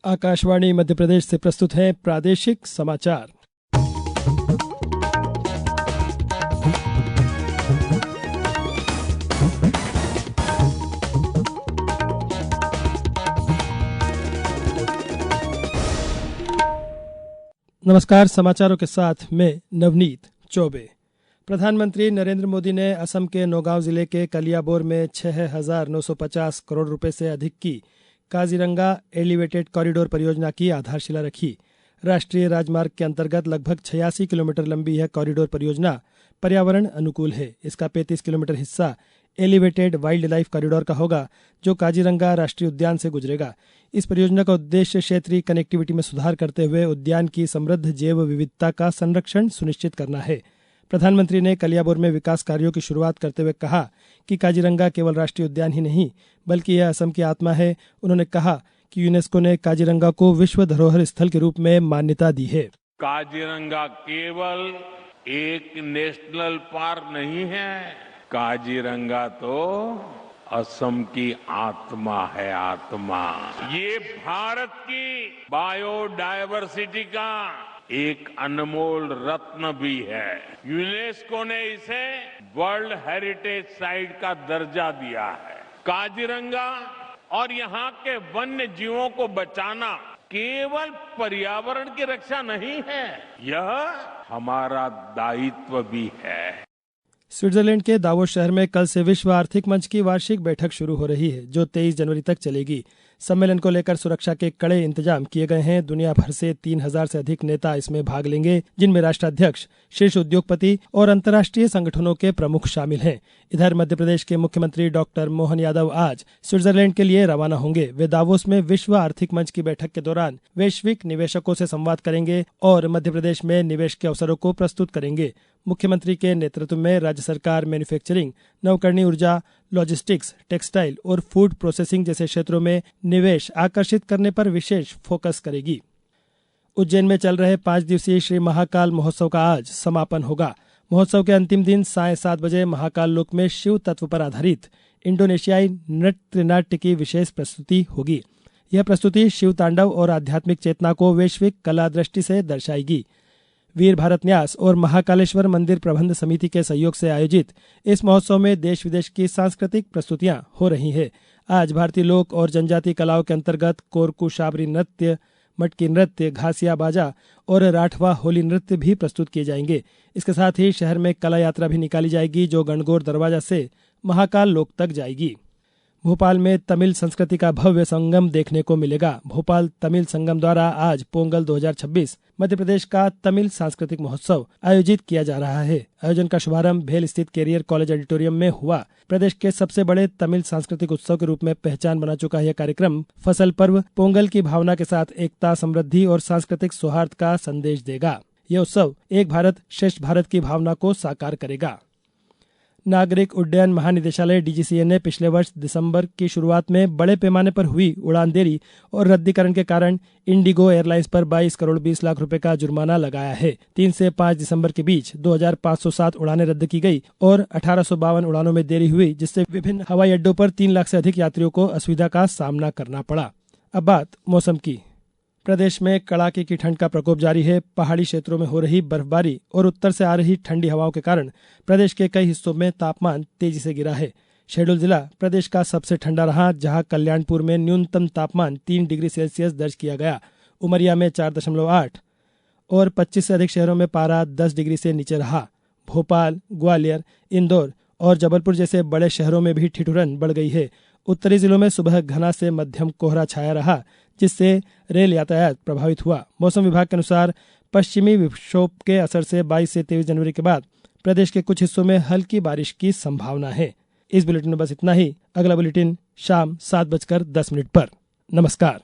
आकाशवाणी मध्य प्रदेश से प्रस्तुत हैं प्रादेशिक समाचार। नमस्कार, समाचारों के साथ मैं नवनीत चौबे। प्रधानमंत्री नरेंद्र मोदी ने असम के नौगांव जिले के कलियाबोर में 6,950 करोड़ रुपए से अधिक की काजीरंगा एलिवेटेड कॉरिडोर परियोजना की आधारशिला रखी। राष्ट्रीय राजमार्ग के अंतर्गत लगभग 86 किलोमीटर लंबी यह कॉरिडोर परियोजना पर्यावरण अनुकूल है। इसका 35 किलोमीटर हिस्सा एलिवेटेड वाइल्ड लाइफ कॉरिडोर का होगा, जो काजीरंगा राष्ट्रीय उद्यान से गुजरेगा। इस परियोजना का उद्देश्य क्षेत्रीय कनेक्टिविटी में सुधार करते हुए उद्यान की समृद्ध जैव विविधता का संरक्षण सुनिश्चित करना है। प्रधानमंत्री ने कलियाबोर में विकास कार्यों की शुरुआत करते हुए कहा कि काजीरंगा केवल राष्ट्रीय उद्यान ही नहीं, बल्कि यह असम की आत्मा है। उन्होंने कहा कि यूनेस्को ने काजीरंगा को विश्व धरोहर स्थल के रूप में मान्यता दी है। काजीरंगा केवल एक नेशनल पार्क नहीं है, काजीरंगा तो असम की आत्मा है। आत्मा ये भारत की बायोडायवर्सिटी का एक अनमोल रत्न भी है। यूनेस्को ने इसे वर्ल्ड हेरिटेज साइट का दर्जा दिया है। काजीरंगा और यहाँ के वन्य जीवों को बचाना केवल पर्यावरण की रक्षा नहीं है, यह हमारा दायित्व भी है। स्विट्जरलैंड के दावोस शहर में कल से विश्व आर्थिक मंच की वार्षिक बैठक शुरू हो रही है, जो 23 जनवरी तक चलेगी। सम्मेलन को लेकर सुरक्षा के कड़े इंतजाम किए गए हैं। दुनिया भर से 3,000 से अधिक नेता इसमें भाग लेंगे, जिनमें राष्ट्राध्यक्ष, शीर्ष उद्योगपति और अंतर्राष्ट्रीय संगठनों के प्रमुख शामिल हैं। इधर मध्य प्रदेश के मुख्यमंत्री डॉक्टर मोहन यादव आज स्विट्जरलैंड के लिए रवाना होंगे। वे दावोस में विश्व आर्थिक मंच की बैठक के दौरान वैश्विक निवेशकों से संवाद करेंगे और मध्य प्रदेश में निवेश के अवसरों को प्रस्तुत करेंगे। मुख्यमंत्री के नेतृत्व में राज्य सरकार मैन्युफैक्चरिंग, नवकरणीय ऊर्जा, लॉजिस्टिक्स, टेक्सटाइल और फूड प्रोसेसिंग जैसे क्षेत्रों में निवेश आकर्षित करने पर विशेष फोकस करेगी। उज्जैन में चल रहे 5 दिवसीय श्री महाकाल महोत्सव का आज समापन होगा। महोत्सव के अंतिम दिन सायं 7 बजे महाकाल लोक में शिव तत्व पर आधारित इंडोनेशियाई नृत्य नाट्य की विशेष प्रस्तुति होगी। यह प्रस्तुति शिव तांडव और आध्यात्मिक चेतना को वैश्विक कला दृष्टि से दर्शाएगी। वीर भारत न्यास और महाकालेश्वर मंदिर प्रबंध समिति के सहयोग से आयोजित इस महोत्सव में देश विदेश की सांस्कृतिक प्रस्तुतियां हो रही हैं। आज भारतीय लोक और जनजातीय कलाओं के अंतर्गत कोरकू शाबरी नृत्य, मटकी नृत्य, घासिया बाजा और राठवा होली नृत्य भी प्रस्तुत किए जाएंगे। इसके साथ ही शहर में कला यात्रा भी निकाली जाएगी, जो गणगौर दरवाजा से महाकाल लोक तक जाएगी। भोपाल में तमिल संस्कृति का भव्य संगम देखने को मिलेगा। भोपाल तमिल संगम द्वारा आज पोंगल 2026 मध्य प्रदेश का तमिल सांस्कृतिक महोत्सव आयोजित किया जा रहा है। आयोजन का शुभारंभ भेल स्थित कैरियर कॉलेज ऑडिटोरियम में हुआ। प्रदेश के सबसे बड़े तमिल सांस्कृतिक उत्सव के रूप में पहचान बना चुका यह कार्यक्रम फसल पर्व पोंगल की भावना के साथ एकता, समृद्धि और सांस्कृतिक सौहार्द का संदेश देगा। यह उत्सव एक भारत श्रेष्ठ भारत की भावना को साकार करेगा। नागरिक उड्डयन महानिदेशालय डीजीसीए ने पिछले वर्ष दिसंबर की शुरुआत में बड़े पैमाने पर हुई उड़ान देरी और रद्दीकरण के कारण इंडिगो एयरलाइंस पर 22 करोड़ 20 लाख रुपए का जुर्माना लगाया है। 3 से 5 दिसंबर के बीच 2,507 उड़ानें रद्द की गई और 1852 उड़ानों में देरी हुई, जिससे विभिन्न हवाई अड्डों पर 3 लाख से अधिक यात्रियों को असुविधा का सामना करना पड़ा। अब बात मौसम की। प्रदेश में कड़ाके की ठंड का प्रकोप जारी है। पहाड़ी क्षेत्रों में हो रही बर्फबारी और उत्तर से आ रही ठंडी हवाओं के कारण प्रदेश के कई हिस्सों में तापमान तेजी से गिरा है। शहडोल जिला प्रदेश का सबसे ठंडा रहा, जहां कल्याणपुर में न्यूनतम तापमान 3 डिग्री सेल्सियस दर्ज किया गया। उमरिया में 4.8 और 25 से अधिक शहरों में पारा 10 डिग्री से नीचे रहा। भोपाल, ग्वालियर, इंदौर और जबलपुर जैसे बड़े शहरों में भी ठिठुरन बढ़ गई है। उत्तरी जिलों में सुबह घना से मध्यम कोहरा छाया रहा, जिससे रेल यातायात प्रभावित हुआ। मौसम विभाग के अनुसार पश्चिमी विक्षोभ के असर से 22 से 23 जनवरी के बाद प्रदेश के कुछ हिस्सों में हल्की बारिश की संभावना है। इस बुलेटिन में बस इतना ही। अगला बुलेटिन शाम 7:10 पर। नमस्कार।